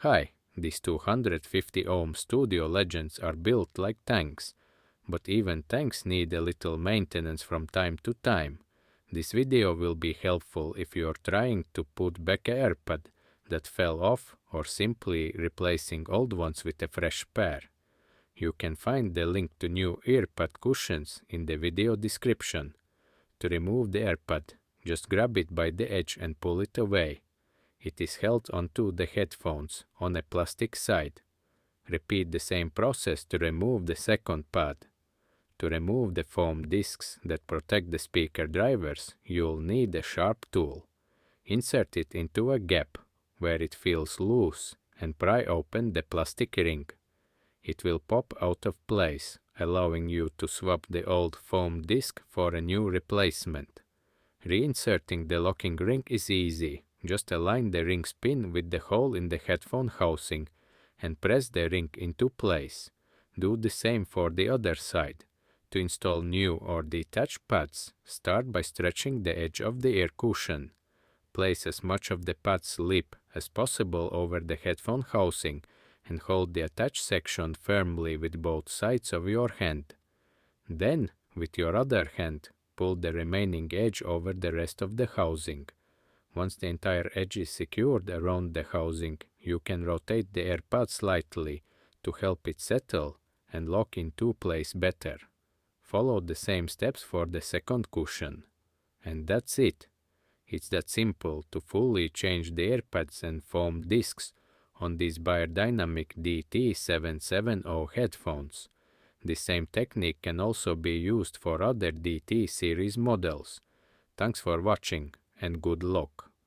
Hi, these 250 ohm studio legends are built like tanks, but even tanks need a little maintenance from time to time. This video will be helpful if you are trying to put back an AirPod that fell off or simply replacing old ones with a fresh pair. You can find the link to new AirPod cushions in the video description. To remove the AirPod, just grab it by the edge and pull it away. It is held onto the headphones on a plastic side. Repeat the same process to remove the second pad. To remove the foam discs that protect the speaker drivers, you'll need a sharp tool. Insert it into a gap where it feels loose and pry open the plastic ring. It will pop out of place, allowing you to swap the old foam disc for a new replacement. Reinserting the locking ring is easy. Just align the ring's pin with the hole in the headphone housing and press the ring into place. Do the same for the other side. To install new or detached pads, start by stretching the edge of the ear cushion. Place as much of the pad's lip as possible over the headphone housing and hold the attached section firmly with both sides of your hand. Then, with your other hand, pull the remaining edge over the rest of the housing. Once the entire edge is secured around the housing, you can rotate the AirPod slightly to help it settle and lock into place better. Follow the same steps for the second cushion. And that's it. It's that simple to fully change the AirPods and foam discs on these Beyerdynamic DT 770 headphones. The same technique can also be used for other DT series models. Thanks for watching and good luck.